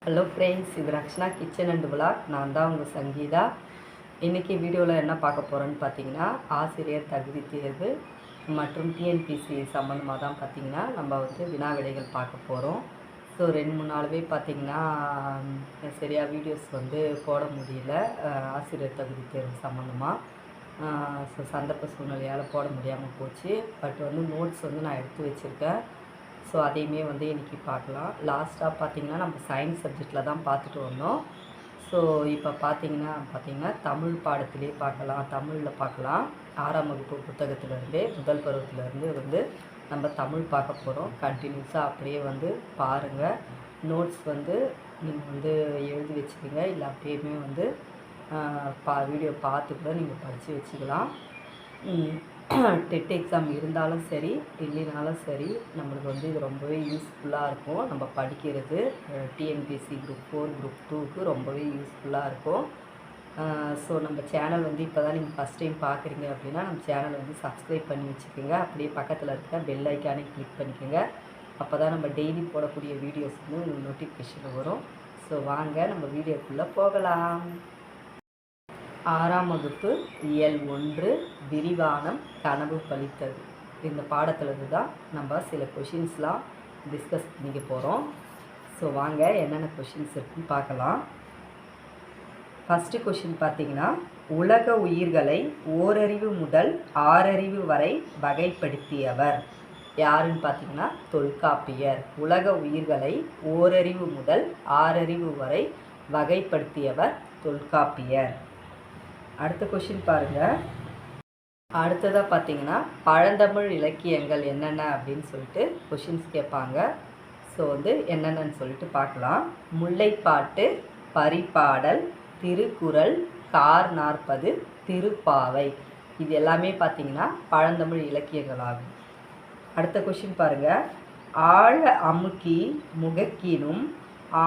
Hello friends, இது Rakshana kitchen and vlog. நான் தான் உங்கள் சங்கீதா. இன்றைக்கி வீடியோவில் என்ன பார்க்க போகிறோன்னு பார்த்தீங்கன்னா, ஆசிரியர் தகுதி தேர்வு மற்றும் டிஎன்பிசி சம்மந்தமாக தான் பார்த்திங்கன்னா நம்ம வினா விடைகள் பார்க்க போகிறோம். ஸோ 2-3 நாளாகவே பார்த்திங்கன்னா சரியாக வீடியோஸ் போட முடியல. ஆசிரியர் தகுதி தேர்வு சம்மந்தமாக ஸோ சந்தர்ப்ப சூழ்நிலையால் போட முடியாமல் போச்சு. பட் நோட்ஸ் நான் எடுத்து வச்சுருக்கேன். ஸோ அதையுமே இன்றைக்கி பார்க்கலாம். லாஸ்ட்டாக பார்த்திங்கன்னா நம்ம சயின்ஸ் சப்ஜெக்டில் தான் பார்த்துட்டு வந்தோம். ஸோ இப்போ பார்த்திங்கன்னா தமிழ் பாடத்திலே பார்க்கலாம். தமிழில் பார்க்கலாம். 6ஆம் வகுப்பு புத்தகத்திலேருந்தே முதல் பருவத்திலேருந்து நம்ம தமிழ் பார்க்க போகிறோம். கண்டினியூஸாக அப்படியே பாருங்கள். நோட்ஸ் நீங்கள் எழுதி வச்சுக்கோங்க. இல்லை அப்படியுமே வீடியோ பார்த்து கூட நீங்கள் படித்து வச்சுக்கலாம். டெட் எக்ஸாம் இருந்தாலும் சரி இல்லைனாலும் சரி நம்மளுக்கு இது ரொம்பவே யூஸ்ஃபுல்லாக இருக்கும். நம்ம படிக்கிறது டிஎன்பிசி குரூப் 4 குரூப் 2க்கு ரொம்பவே யூஸ்ஃபுல்லாக இருக்கும். ஸோ நம்ம சேனல் இப்போ தான் நீங்கள் ஃபஸ்ட் டைம் பார்க்குறீங்க அப்படின்னா நம்ம சேனல் சப்ஸ்கிரைப் பண்ணி வச்சுக்கோங்க. அப்படியே பக்கத்தில் இருக்க பெல் ஐக்கானே கிளிக் பண்ணிக்கோங்க. அப்போ தான் நம்ம டெய்லி போடக்கூடிய வீடியோஸ் உங்களுக்கு நோட்டிஃபிகேஷன் வரும். ஸோ வாங்க நம்ம வீடியோக்குள்ளே போகலாம். 6ஆம் வகுப்பு இயல் 1 விரிவானம் கனவு பலித்தது. இந்த பாடத்துலேருந்து தான் நம்ம சில கொஷின்ஸ்லாம் டிஸ்கஸ் பண்ணிக்க போகிறோம். ஸோ வாங்க என்னென்ன கொஷின்ஸ் இருக்குன்னு பார்க்கலாம். ஃபஸ்ட்டு கொஷின் பார்த்திங்கன்னா, உலக உயிர்களை ஓரறிவு முதல் 6 அறிவு வரை வகைப்படுத்தியவர் யாருன்னு பார்த்திங்கன்னா தொல்காப்பியர். உலக உயிர்களை ஓரறிவு முதல் 6 அறிவு வரை வகைப்படுத்தியவர் தொல்காப்பியர். அடுத்த கொஷின் பாருங்கள். அடுத்ததாக பார்த்திங்கன்னா பழந்தமிழ் இலக்கியங்கள் என்னென்ன அப்படின்னு சொல்லிட்டு கொஷின்ஸ் கேட்பாங்க. ஸோ என்னென்னு சொல்லிட்டு பார்க்கலாம். முல்லைப்பாட்டு, பரிபாடல், திருக்குறள், கார் 40, திருப்பாவை, இது எல்லாமே பார்த்திங்கன்னா பழந்தமிழ் இலக்கியங்கள் ஆகும். அடுத்த கொஷின் பாருங்கள். ஆழ அமுக்கி முகக்கினும்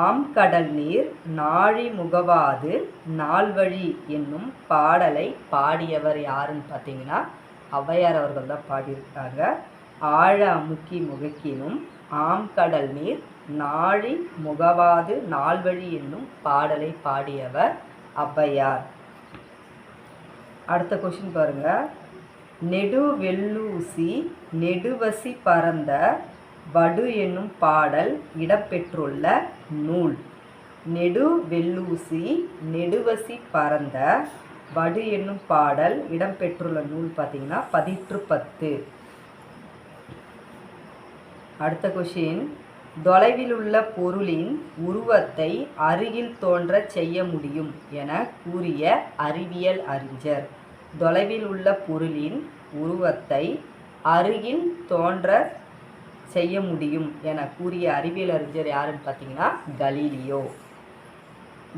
ஆம் கடல் நீர் நாழி முகவாது நால்வழி என்னும் பாடலை பாடியவர் யாருன்னு பார்த்தீங்கன்னா ஔவையார் அவர்கள் தான் பாடியிருக்காங்க. ஆழ அமுக்கி முகக்கினும் ஆம் கடல் நீர் நாழி முகவாது நால்வழி என்னும் பாடலை பாடியவர் ஔவையார். அடுத்த கொஷின் பாருங்க. நெடுவெள்ளூசி நெடுவசி பரந்த வடு என்னும் பாடல் இடம்பெற்றுள்ள நூல். நெடுவெள்ளூசி நெடுவசி பரந்த வடு என்னும் பாடல் இடம்பெற்றுள்ள நூல் பார்த்திங்கன்னா 10. அடுத்த கொஷின். தொலைவில் உள்ள பொருளின் உருவத்தை அருகில் தோன்ற செய்ய முடியும் என கூறிய அறிவியல் அறிஞர். தொலைவில் உள்ள பொருளின் உருவத்தை அருகில் தோன்ற செய்ய முடியும் என கூறிய அறிவியல் அறிஞர் யாருன்னு பார்த்தீங்கன்னா கலீலியோ.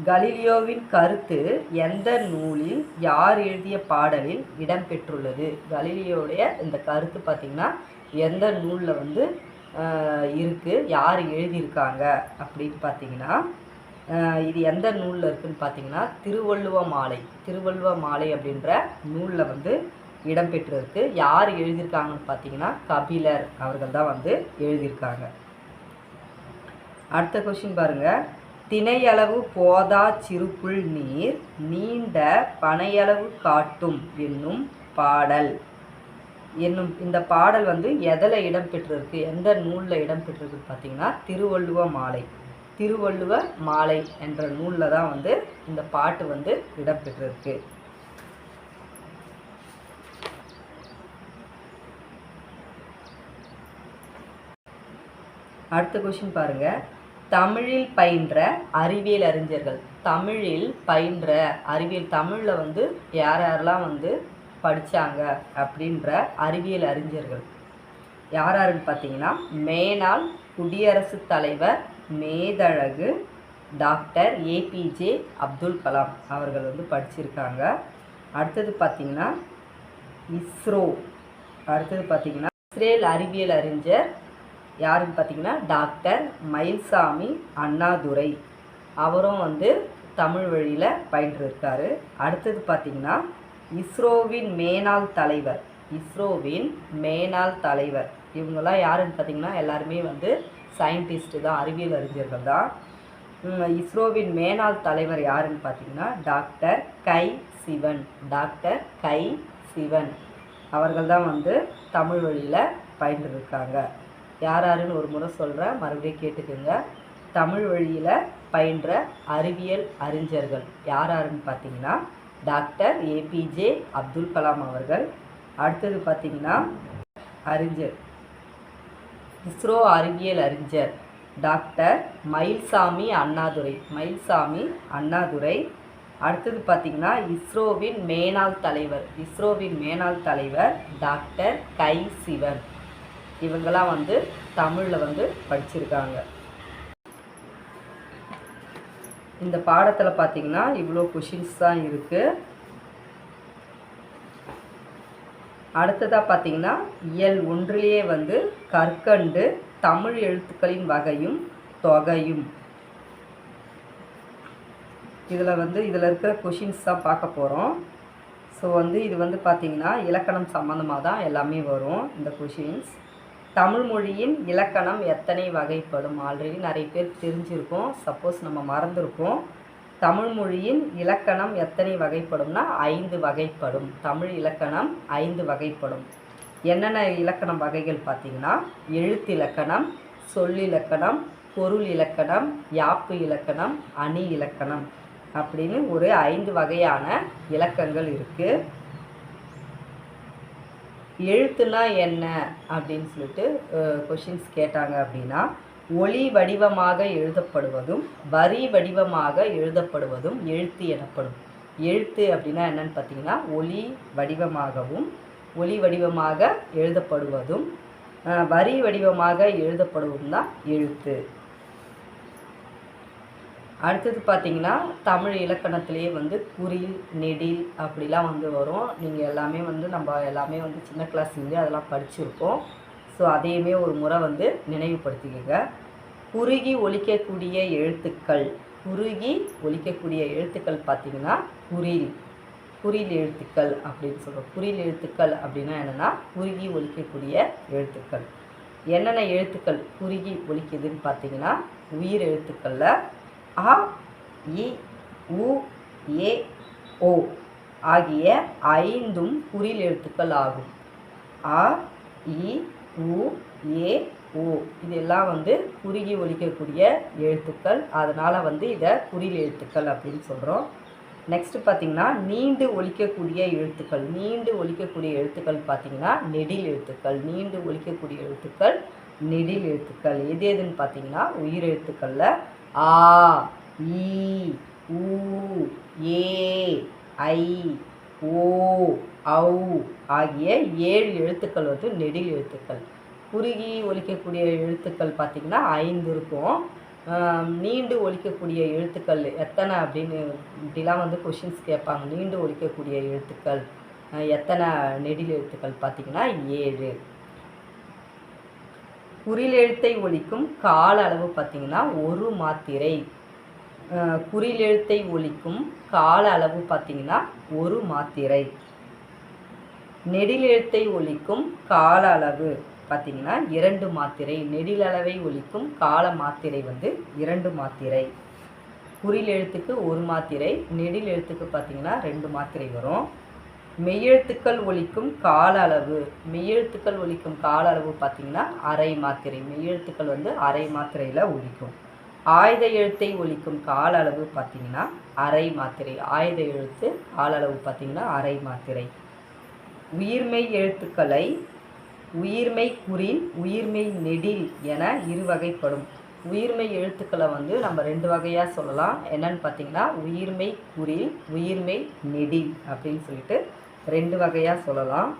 கலீலியோவின் கருத்து எந்த நூலில் யார் எழுதிய பாடலில் இடம்பெற்றுள்ளது? கலீலியோடைய இந்த கருத்து பார்த்திங்கன்னா எந்த நூலில் இருக்குது, யார் எழுதியிருக்காங்க அப்படின்னு பார்த்தீங்கன்னா இது எந்த நூலில் இருக்குதுன்னு பார்த்தீங்கன்னா திருவள்ளுவ மாலை. திருவள்ளுவ மாலை அப்படின்ற நூலில் இடம்பெற்றிருக்கு. யார் எழுதியிருக்காங்கன்னு பார்த்தீங்கன்னா கபிலர் அவர்கள் தான் எழுதியிருக்காங்க. அடுத்த கொஷின் பாருங்கள். திணையளவு போதா சிறுபுள் நீர் நீண்ட பனையளவு காட்டும் என்னும் பாடல் என்னும் இந்த பாடல் எதில் இடம்பெற்றிருக்கு, எந்த நூலில் இடம்பெற்றிருக்குன்னு பார்த்தீங்கன்னா திருவள்ளுவ மாலை. திருவள்ளுவ மாலை என்ற நூலில் தான் இந்த பாட்டு இடம்பெற்றிருக்கு. அடுத்த கொஷின் பாருங்கள். தமிழில் பயின்ற அறிவியல் அறிஞர்கள். தமிழில் பயின்ற அறிவியல், தமிழில் யார் யாரெல்லாம் படித்தாங்க அப்படின்ற அறிவியல் அறிஞர்கள் யாருன்னு பார்த்தீங்கன்னா மேனாள் குடியரசுத் தலைவர் மேதழகு டாக்டர் ஏபிஜே அப்துல் கலாம் அவர்கள் படிச்சிருக்காங்க. அடுத்தது பார்த்திங்கன்னா இஸ்ரோ. அடுத்தது பார்த்திங்கன்னா இஸ்ரேல் அறிவியல் அறிஞர் யாருன்னு பார்த்தீங்கன்னா டாக்டர் மயில்சாமி அண்ணாதுரை, அவரும் தமிழ் வழியில் பயின்றிருக்காரு. அடுத்தது பார்த்திங்கன்னா இஸ்ரோவின் மேனாள் தலைவர். இஸ்ரோவின் மேனாள் தலைவர் இவங்கெல்லாம் யாருன்னு பார்த்தீங்கன்னா எல்லாருமே சயின்டிஸ்ட்டு தான், அறிவியல் அறிஞர்கள் தான். இஸ்ரோவின் மேனாள் தலைவர் யாருன்னு பார்த்தீங்கன்னா டாக்டர் கை சிவன். டாக்டர் கை சிவன் அவர்கள் தான் வந்து தமிழ் வழியில் பயின்றிருக்காங்க. யாருன்னு ஒரு முறை சொல்கிறேன், மறுபடியும் கேட்டுக்கோங்க. தமிழ் வழியில் பயின்ற அறிவியல் அறிஞர்கள் யாருன்னு பார்த்தீங்கன்னா டாக்டர் ஏபிஜே அப்துல் கலாம் அவர்கள். அடுத்தது பார்த்தீங்கன்னா அறிஞர் இஸ்ரோ அறிவியல் அறிஞர் டாக்டர் மயில்சாமி அண்ணாதுரை. மயில்சாமி அண்ணாதுரை. அடுத்தது பார்த்திங்கன்னா இஸ்ரோவின் மேனாள் தலைவர் டாக்டர் கை சிவன். இவங்கெல்லாம் வந்து தமிழில் வந்து படிச்சிருக்காங்க. இந்த பாடத்தில் பார்த்திங்கன்னா இவ்வளோ கொஷின்ஸ் தான் இருக்குது. அடுத்ததாக பார்த்திங்கன்னா இயல் 1லேயே வந்து கற்கண்டு தமிழ் எழுத்துக்களின் வகையும் தொகையும். இதில் இருக்கிற கொஷின்ஸ் தான் பார்க்க போகிறோம். ஸோ வந்து இது வந்து பார்த்திங்கன்னா இலக்கணம் சம்மந்தமாக தான் எல்லாமே வரும் இந்த கொஷின்ஸ். தமிழ் மொழியின் இலக்கணம் எத்தனை வகைப்படும்? ஆல்ரெடி நிறைய பேர் தெரிஞ்சிருக்கோம், சப்போஸ் நம்ம மறந்துருக்கோம். தமிழ் மொழியின் இலக்கணம் எத்தனை வகைப்படும்னா 5 வகைப்படும். தமிழ் இலக்கணம் 5 வகைப்படும். என்னென்ன இலக்கணம் வகைகள் பார்த்திங்கன்னா எழுத்திலக்கணம், சொல்லிலக்கணம், பொருள் இலக்கணம், யாப்பு இலக்கணம், அணி இலக்கணம் அப்படின்னு ஒரு 5 வகையான இலக்கங்கள் இருக்குது. எழுத்துனா என்ன அப்படின்னு சொல்லிட்டு கொஷின்ஸ் கேட்டாங்க அப்படின்னா ஒளி வடிவமாக எழுதப்படுவதும் வரி வடிவமாக எழுதப்படுவதும் எழுத்து எனப்படும். எழுத்து அப்படின்னா என்னன்னு பார்த்தீங்கன்னா ஒளி வடிவமாக எழுதப்படுவதும் வரி வடிவமாக எழுதப்படுவதும் தான் எழுத்து. அடுத்தது பார்த்திங்கன்னா தமிழ் இலக்கணத்திலேயே வந்து குறில், நெடில் அப்படிலாம் வந்து வரும். நீங்கள் நம்ம எல்லாமே வந்து சின்ன கிளாஸ்லேயே அதெல்லாம் படிச்சிருக்கோம். ஸோ அதையுமே ஒரு முறை வந்து நினைவுபடுத்திக்கங்க. குறுகி ஒலிக்கக்கூடிய எழுத்துக்கள் பார்த்திங்கன்னா குறில் எழுத்துக்கள் அப்படின்னு சொல்கிறோம். குறில் எழுத்துக்கள் அப்படின்னா என்னென்னா குறுகி ஒலிக்கக்கூடிய எழுத்துக்கள். என்னென்ன எழுத்துக்கள் குறுகி ஒலிக்குதுன்னு பார்த்திங்கன்னா உயிர் எழுத்துக்களில் அ, இ, உ, ஏ, ஓ ஆகிய 5ம் குறில் எழுத்துக்கள் ஆகும். அ, இ, உ, ஏ, ஓ இதெல்லாம் வந்து குறுகி ஒலிக்கக்கூடிய எழுத்துக்கள். அதனால் வந்து இதை குறில் எழுத்துக்கள் அப்படின்னு சொல்கிறோம். நெக்ஸ்ட்டு பார்த்திங்கன்னா நீண்டு ஒலிக்கக்கூடிய எழுத்துக்கள் பார்த்திங்கன்னா நெடில் எழுத்துக்கள். எதுன்னு பார்த்திங்கன்னா உயிர் எழுத்துக்களில் ஆ, இ, உ, ஏ, ஐ, ஓ, ஔ ஆகிய 7 எழுத்துக்கள் வந்து நெடில் எழுத்துக்கள். குறுகி ஒலிக்கக்கூடிய எழுத்துக்கள் பார்த்திங்கன்னா 5 இருக்கும். நீண்டு ஒலிக்கக்கூடிய எழுத்துக்கள் எத்தனை அப்படின்னு இப்படிலாம் வந்து கொஷின்ஸ் கேட்பாங்க. நீண்டு ஒலிக்கக்கூடிய எழுத்துக்கள் எத்தனை நெடில் எழுத்துக்கள் பார்த்திங்கன்னா 7. குறில் எழுத்தை ஒலிக்கும் கால அளவு பார்த்திங்கன்னா 1 மாத்திரை. குறில் எழுத்தை ஒலிக்கும் கால அளவு பார்த்திங்கன்னா 1 மாத்திரை. நெடில் எழுத்தை ஒலிக்கும் கால அளவு பார்த்திங்கன்னா 2 மாத்திரை. நெடில் அளவை ஒலிக்கும் கால மாத்திரை வந்து 2 மாத்திரை. குறில் எழுத்துக்கு 1 மாத்திரை, நெடில் எழுத்துக்கு பார்த்திங்கன்னா 2 மாத்திரை வரும். மெய்யெழுத்துக்கள் ஒலிக்கும் கால அளவு பார்த்திங்கன்னா அரை மாத்திரை. மெய்யெழுத்துக்கள் வந்து அரை மாத்திரையில் ஒலிக்கும். ஆயுத எழுத்தை ஒலிக்கும் கால அளவு பார்த்திங்கன்னா அரை மாத்திரை. ஆயுத எழுத்து கால அளவு பார்த்திங்கன்னா அரை மாத்திரை. உயிர்மெய் எழுத்துக்களை உயிர்மெய் குறில், உயிர்மெய் நெடில் என 2 வகைப்படும். உயிர்மெய் எழுத்துக்களை வந்து நம்ம 2 வகையாக சொல்லலாம். என்னன்னு பார்த்திங்கன்னா உயிர்மெய் குறில், உயிர்மெய் நெடில் அப்படின்னு சொல்லிட்டு 2 வகையாக சொல்லலாம்.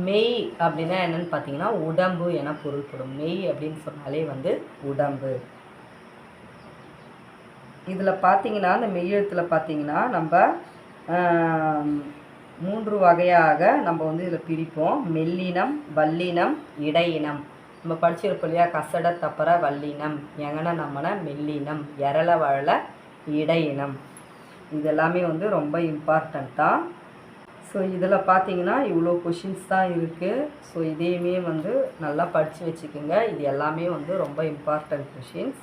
மெய் அப்படின்னா என்னன்னு பார்த்தீங்கன்னா உடம்பு என பொருள்படும். மெய் அப்படின்னு சொன்னாலே வந்து உடம்பு. இதில் பார்த்தீங்கன்னா இந்த மெய்யெழுத்தில் பார்த்தீங்கன்னா நம்ம 3 வகையாக நம்ம வந்து இதில் பிரிப்போம். மெல்லினம், வல்லினம், இடையினம். நம்ம படிச்சிருப்போம் இல்லையா, கசட தப்பற வல்லினம், எங்கன நம்மன மெல்லினம், எரள வழல இடையினம். இதெல்லாமே வந்து ரொம்ப இம்பார்ட்டண்ட்டாக. ஸோ இதில் பார்த்தீங்கன்னா இவ்வளோ கொஷின்ஸ் தான் இருக்குது. ஸோ இதையுமே வந்து நல்லா படித்து வச்சுக்கோங்க. இது எல்லாமே வந்து ரொம்ப இம்பார்ட்டண்ட் கொஷின்ஸ்.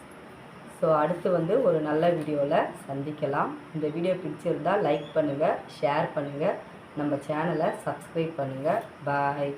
ஸோ அடுத்து வந்து ஒரு நல்ல வீடியோவில் சந்திக்கலாம். இந்த வீடியோ பிடிச்சிருந்தால் லைக் பண்ணுங்கள், ஷேர் பண்ணுங்கள், நம்ம சேனலை சப்ஸ்கிரைப் பண்ணுங்கள். பாய்.